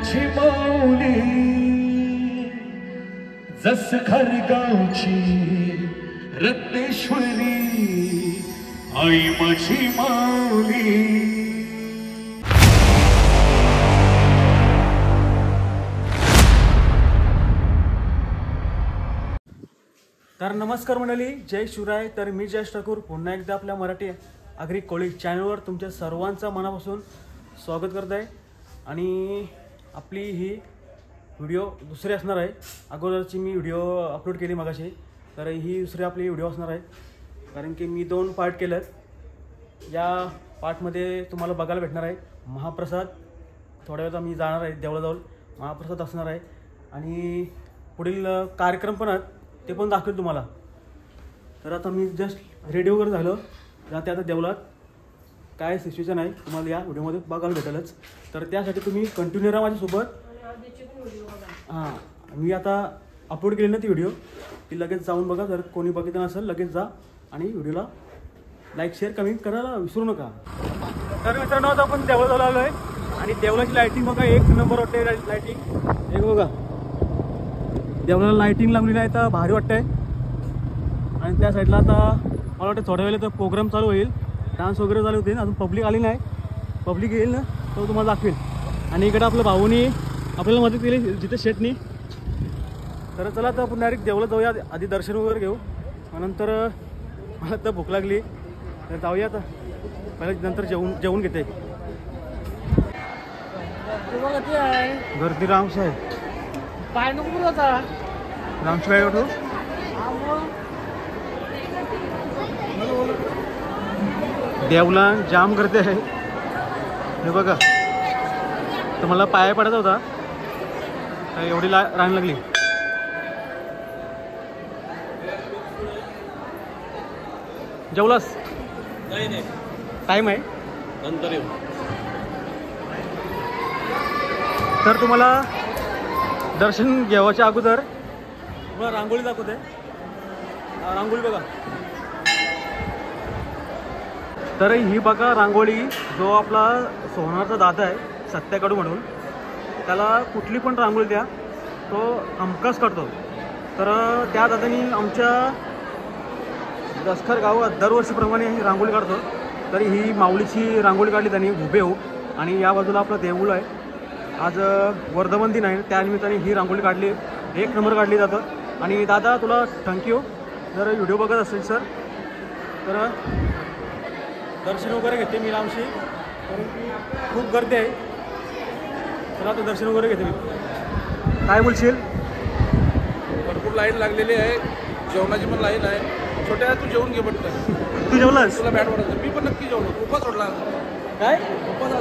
माझी माऊली जस खरगावची रत्नेश्वरी आई माझी माऊली। तर नमस्कार मंडळी, जय शिवराय। तर मी जयेश ठाकूर पुन्हा एकदा आपल्या मराठी आगरी कोळी चॅनलवर तुमच्या सर्वांचं मनापासून स्वागत करत आहे। आणि आपली ही व्हिडिओ दुसरी असणार आहे। अगोदरची मी व्हिडिओ अपलोड केली मगाशी, तर ही दुसरी आपली व्हिडिओ असणार आहे, कारण की मी 2 पार्ट केलेत। या पार्टमध्ये तुम्हाला बघायला भेटणार आहे महाप्रसाद। थोड्या वेळात मी जाणार आहे देवळाजवळ, महाप्रसाद असणार आहे आणि पुढील कार्यक्रम पण आहेत, ते पण दाखवेल तुम्हाला। तर आता मी जस्ट रेडी वगैरे झालो, जाते आता देवळात। काय सिच्युएशन आहे तुम्हाला या व्हिडिओमध्ये बघायला भेटेलच, तर त्यासाठी तुम्ही कंटिन्यू राहा माझ्यासोबत। हां, मी आता अपलोड केली ना ती व्हिडिओ, ती लगेच जाऊन बघा। जर कोणी बघितलं नसेल लगेच जा आणि व्हिडिओला लाईक शेअर कमेंट करायला विसरू नका। तर मित्रांनो, आता आपण देवळाजवळ आलो आहे आणि देवळाची लाईटिंग बघा, 1 नंबर वाटते लाईटिंग। एक बघा, देवळाला लाईटिंग लागलेली आहे, तर भारी वाटतंय। आणि त्या साईडला आता मला वाटतं थोड्या वेळेला तर प्रोग्राम चालू होईल, डान्स वगैरे चालू होतील। अजून पब्लिक आली नाही, पब्लिक येईल ना तो तुम्हाला दाखवेल। आणि इकडे आपल्या भाऊनी आपल्याला मदत केली जिथे शेटनी। तर चला आता आपण डायरेक्ट देवळात जाऊया, आधी दर्शन वगैरे घेऊ, नंतर मला तर भूक लागली तर जाऊया। आता पहिल्या नंतर जेवून घेते। गर्दी रामशी आहे, पाय नको बोलता रामशी काय वाटतो देवला जाम गर्दी आहे। हे बघा, तर मला पाया पडायचा होता, एवढी रांग लागली। जेवलास? नाही, टाईम आहे नंतर येऊ। तर तुम्हाला दर्शन घेवायच्या अगोदर तुम्हाला रांगोळी दाखवते। रांगोळी बघा, तर ही बघा रांगोळी, जो आपला सोनारचा दादा आहे सत्याकडू म्हणून, त्याला कुठली पण रांगोळी द्या तो हमखास काढतो। तर त्या दादानी आमच्या दसखर गावात दरवर्षीप्रमाणे ही रांगोळी काढतो। तर ही माऊलीची रांगोळी काढली त्यांनी हुबेहूब, आणि या बाजूला आपलं देऊळ आहे। आज वर्धमान दिन आहे, त्यानिमित्ताने ही रांगोळी काढली, 1 नंबर काढली जातं। आणि दादा तुला थँक्यू, जर व्हिडिओ बघत असेल सर तर दर्शन वगैरे घेते मी लांबशी, कारण की खूप गर्दी आहे। चला आता दर्शन वगैरे घेते मी। काय बोलशील? भरपूर लाईन लागलेली आहे, जेवणाची पण लाईन आहे। छोट्या तू जेवून घे पटकन। तू जेवलास? तुला बॅट वाटत? मी पण नक्की जेवलो, उपवास सोडला काय? उपवास।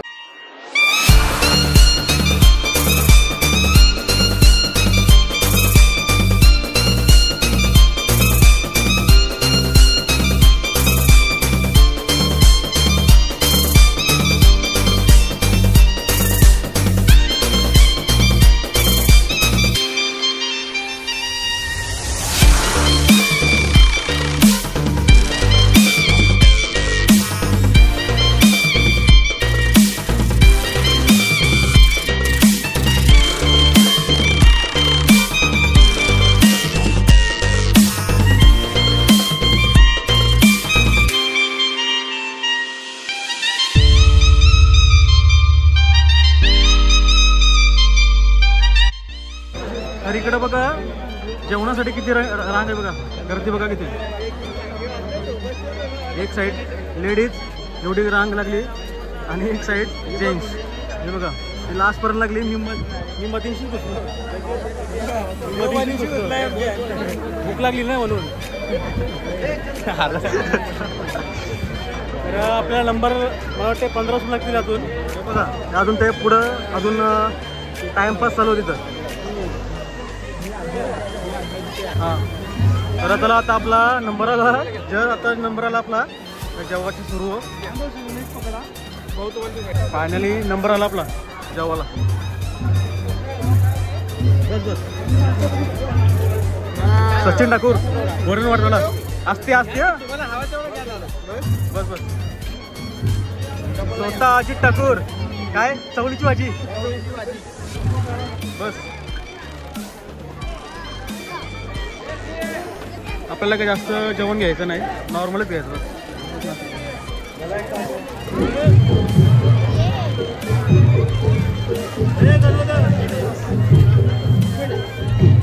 तर इकडे बघा जेवणासाठी किती रांग आहे बघा, गर्दी बघा किती। एक साईड लेडीज एवढी रांग लागली आणि एक साईड जेंट्स, हे बघा लास्टपर्यंत लागली। मी मतींशी भूक लागली नाही म्हणून। तर आपल्याला नंबर मला वाटते 15 लागतील अजून। हे बघा अजून ते पुढं अजून टाइमपास चालू तिथं। हां, तर चला आता आपला नंबर आला, जर आता नंबर आला आपला जेवाची सुरू हो। फायनली नंबर आला आपला जेवाला। सचिन ठाकूर वरून वाटला असते असते बस बस। स्वतः अजित ठाकूर काय चवळीची भाजी बस. आपल्याला काही जास्त जेवण घ्यायचं नाही, नॉर्मलच घ्यायचं बस.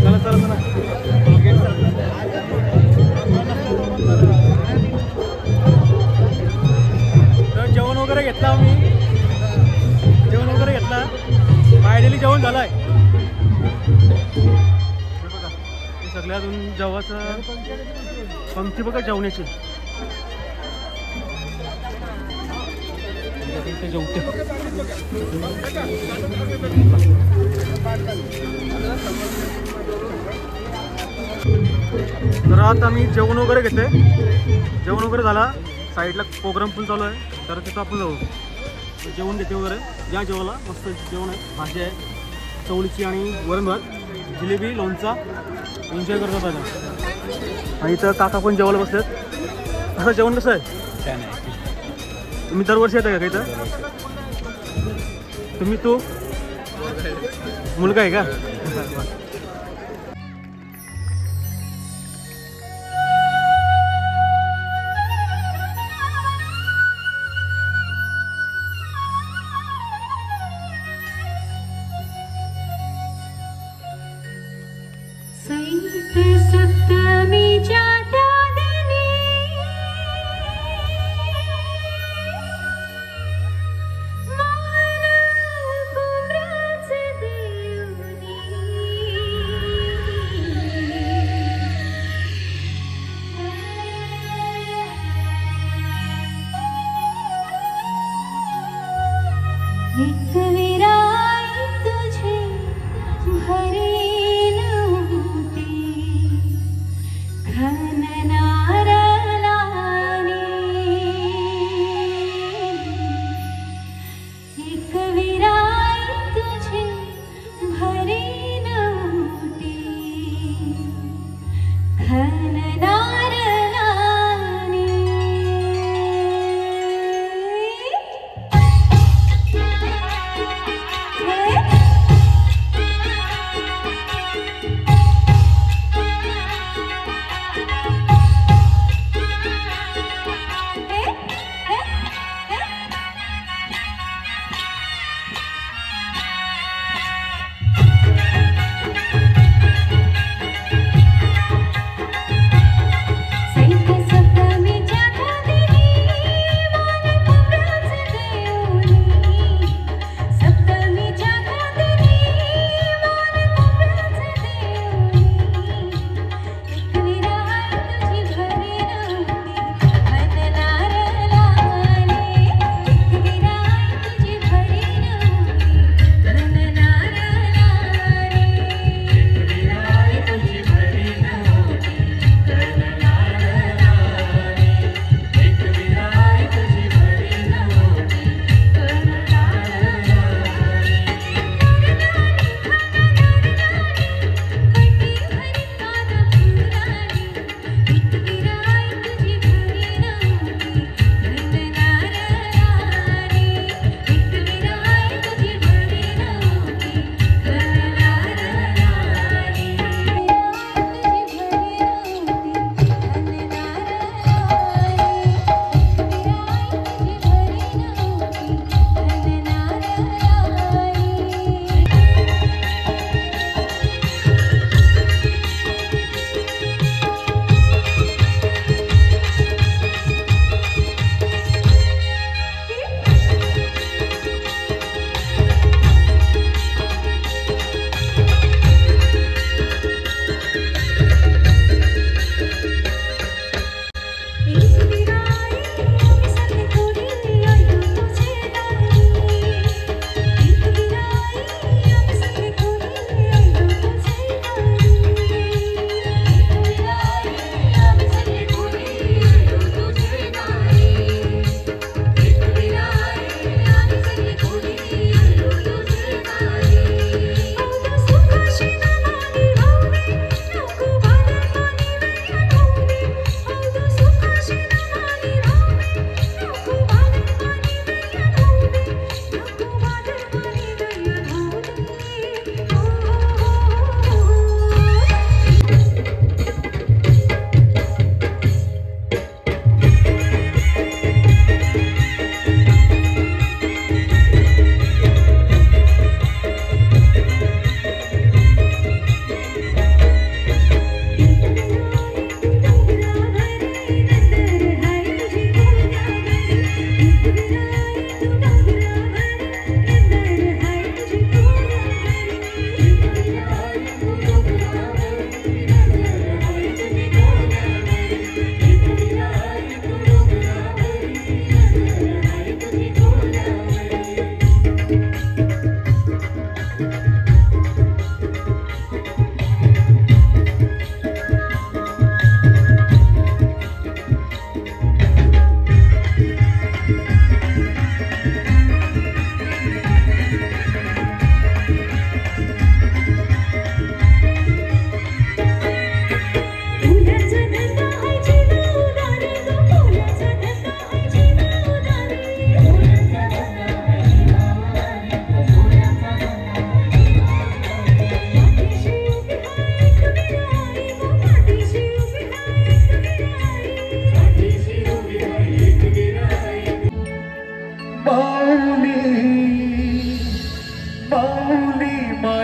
चला चला चला. तर जेवण वगैरे घेतलं आम्ही, जेवण वगैरे घेतला, फायनली जेवण झालं आहे. बघा हे सगळ्यातून जेवाचं पंक्ती बघा जेवण्याची. जेवते तर आता आम्ही जेवण वगैरे घेते. जेवण वगैरे झाला, साईडला प्रोग्राम पण चालू आहे, तर तिथं आपण जाऊ जेवण घेते वगैरे. या जेवायला मस्त जेवण आहे, भाजी आहे चवळीची आणि वरण भात, जिलेबी, लोणचा, एन्जॉय करतात आता. आणि इथं काका पण जेवायला बसलेत. असं जेवण कसं आहे? तुम्ही दरवर्षी येता का इथं? तुम्ही तो मुलगा आहे का?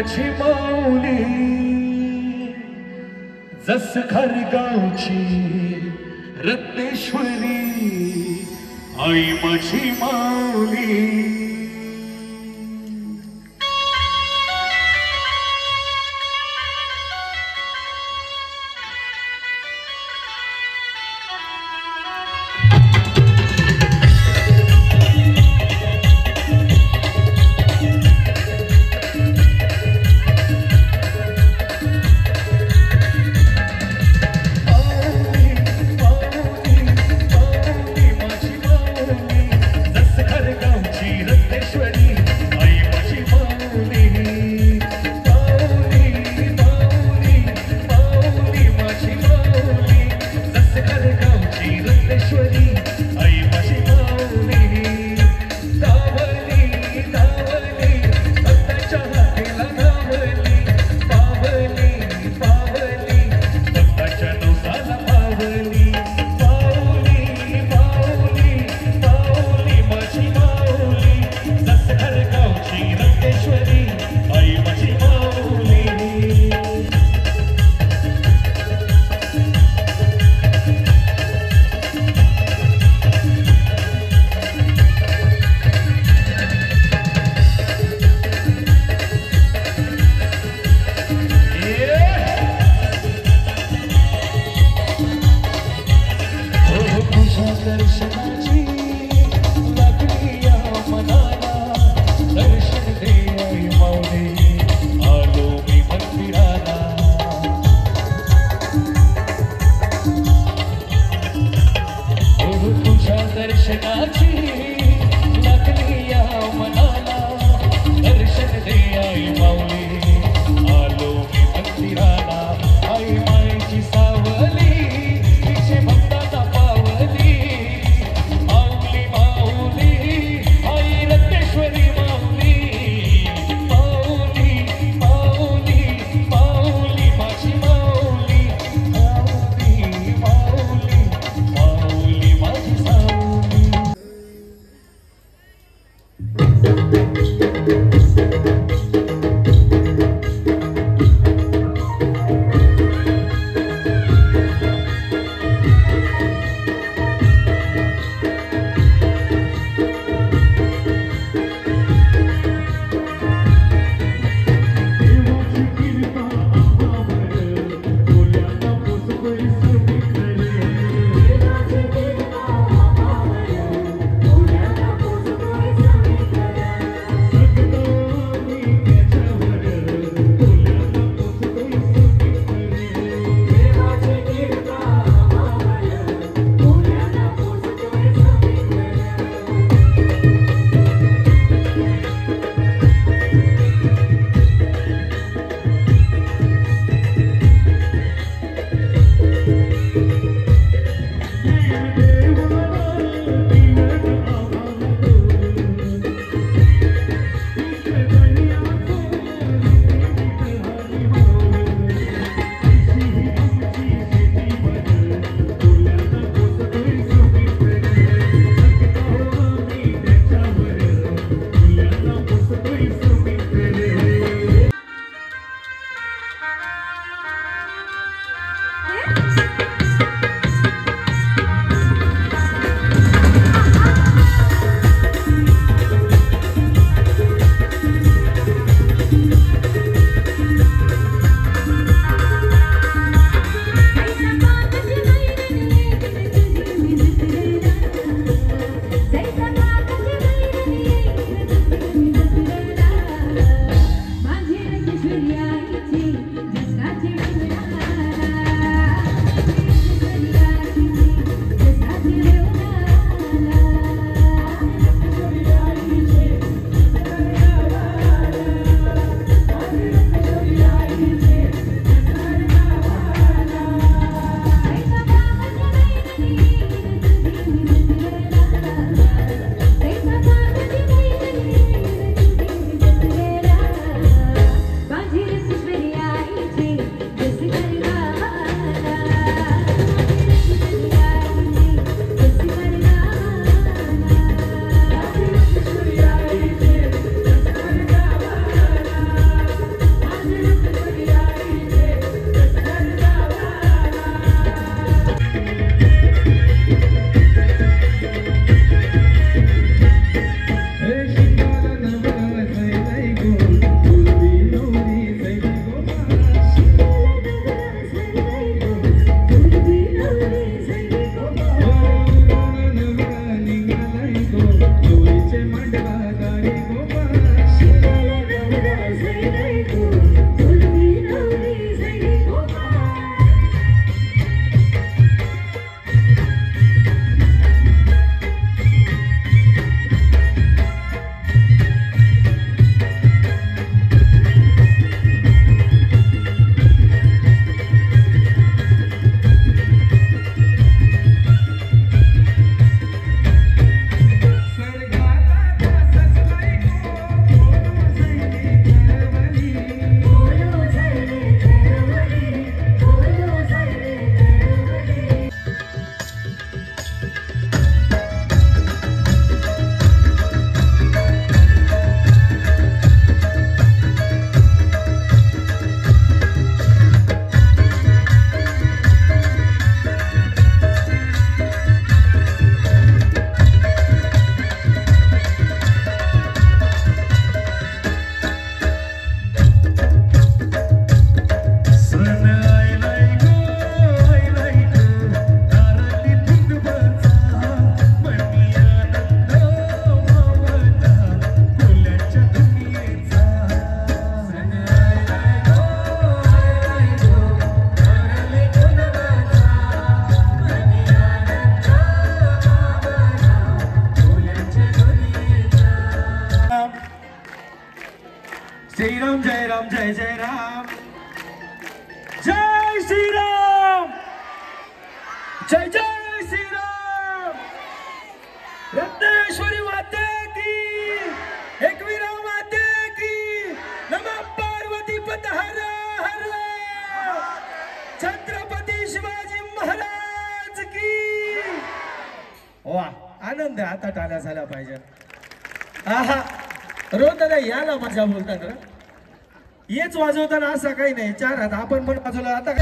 माझी माऊली जस खरगावची रत्नेश्वरी आई माझी माऊली श्रीराम जय राम जय जय राम जय श्रीराम जय जय श्रीराम रत्नेश्वरी माते की एकवीरा माते की नमः पार्वती पत हर हर छत्रपती शिवाजी महाराज की वा आनंद आता टाळ्या झाला पाहिजे आहा रोज दादा याला मजा बोलतात ना हेच वाजवताना असं काही नाही चार हात आपण पण वाजवलं आता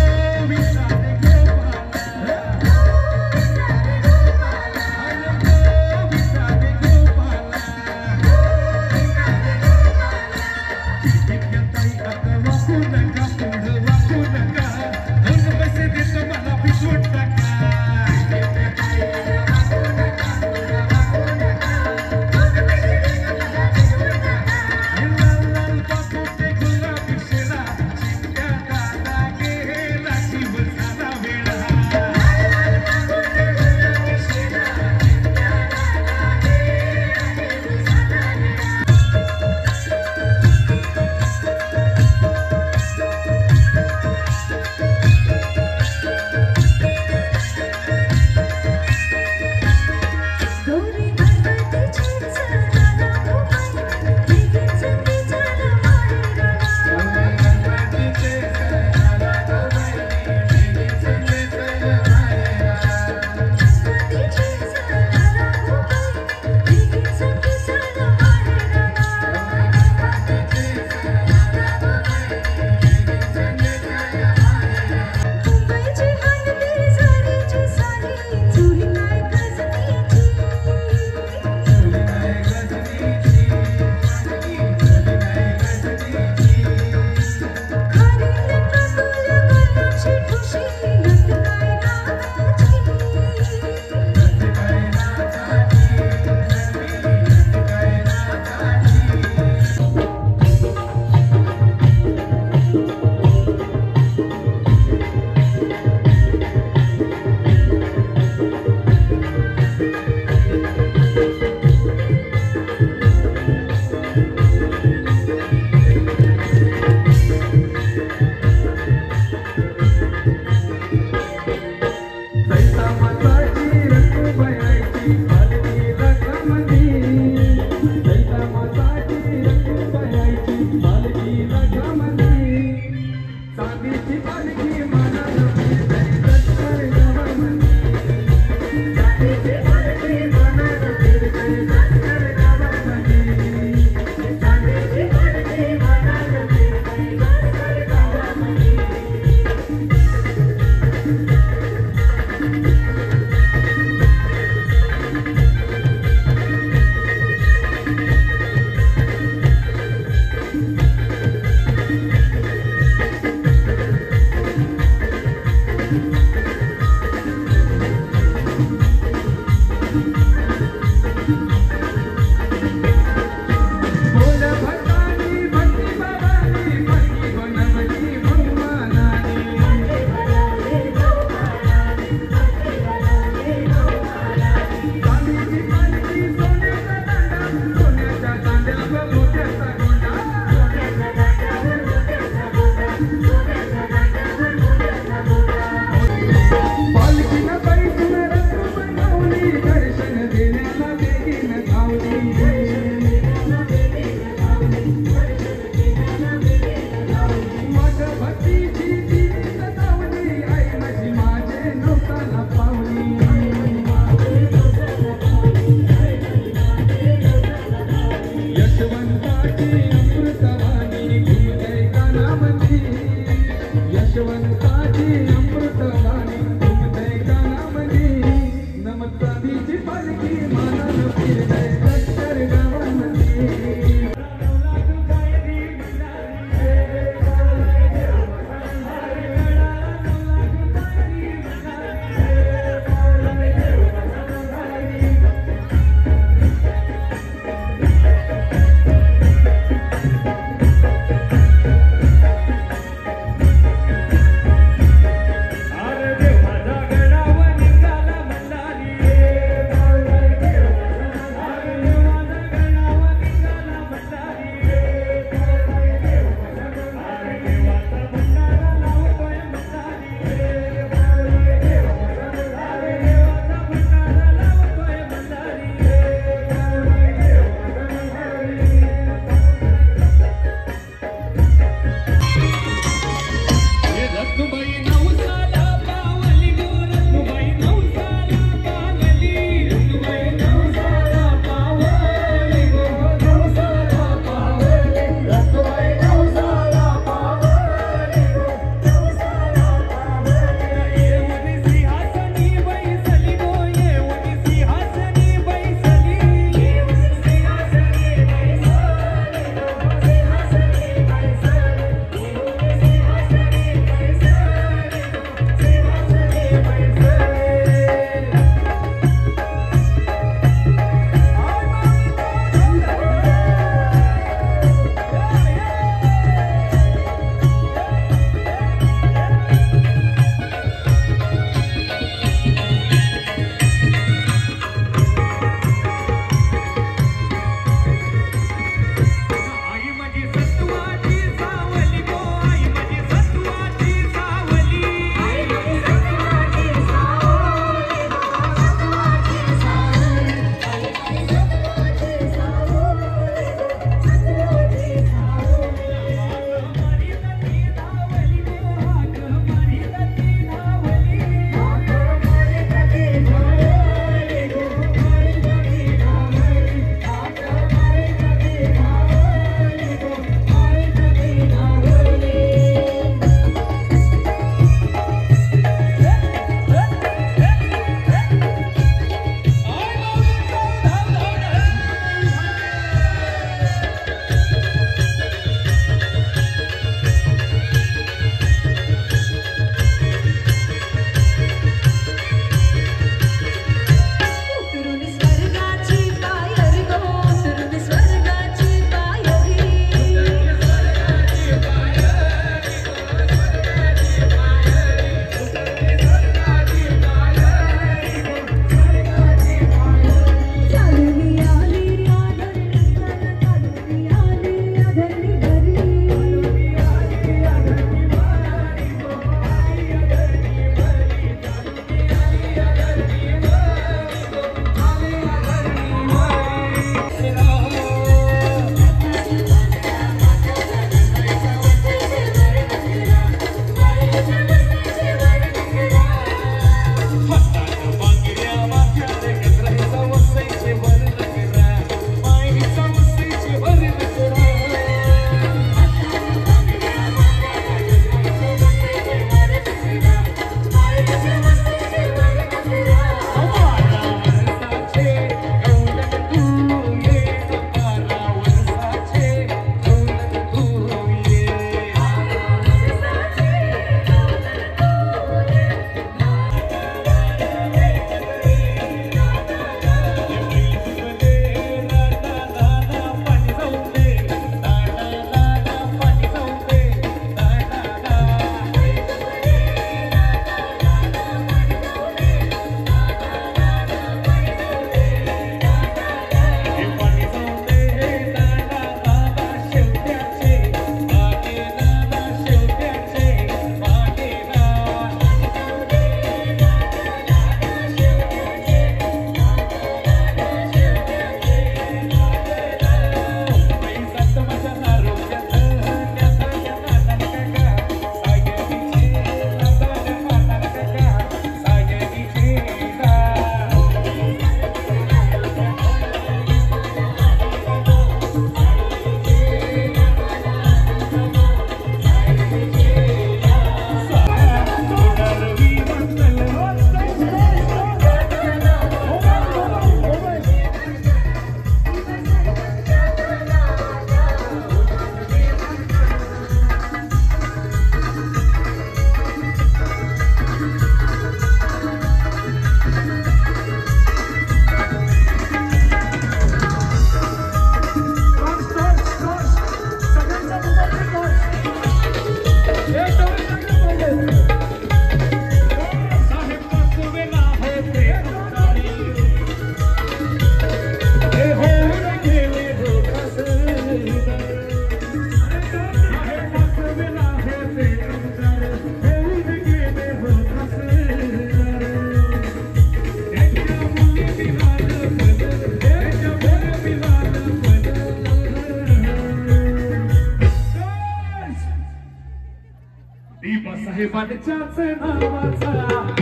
साहेबांच्याच नावाचा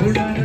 होणार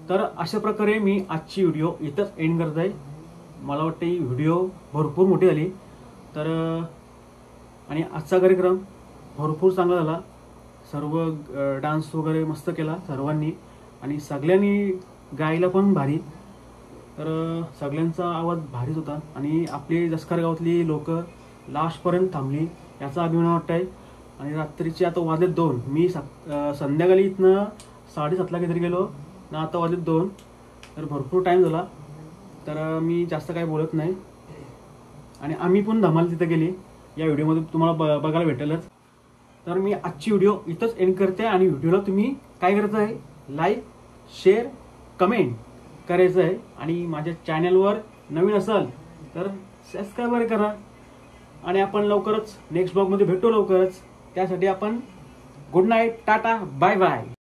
तर अशा प्रकारे मी आजची व्हिडिओ इथंच एंड करत आहे. मला वाटतं ही व्हिडिओ भरपूर मोठी झाली. तर आणि आजचा कार्यक्रम भरपूर चांगला झाला. सर्व डान्स वगैरे मस्त केला सर्वांनी आणि सगळ्यांनी गायला पण भारी. तर सगळ्यांचा आवाज भारीच होता आणि आपली जसकार गावातली लोक लास्टपर्यंत थांबली याचा अभिमान वाटत आहे. आणि रात्रीचे आता वाजले 2. मी संध्याकाळी इथनं 7:30ला काहीतरी गेलो ना, आता वाजले 2. तर भरपूर टाईम झाला. तर मी जास्त काही बोलत नाही. आणि आम्ही पण धमाल तिथं गेली या व्हिडिओमध्ये तुम्हाला बघायला भेटेलच. तर मी आजची व्हिडिओ इथंच एंड करते. आणि व्हिडिओला तुम्ही काय करायचं आहे, लाईक शेअर कमेंट करायचं आहे. आणि माझ्या चॅनलवर नवीन असाल तर सबस्क्राईब करा. आणि आपण लवकरच नेक्स्ट ब्लॉगमध्ये भेटू लवकरच. त्यासाठी आपण good night, tata, bye bye.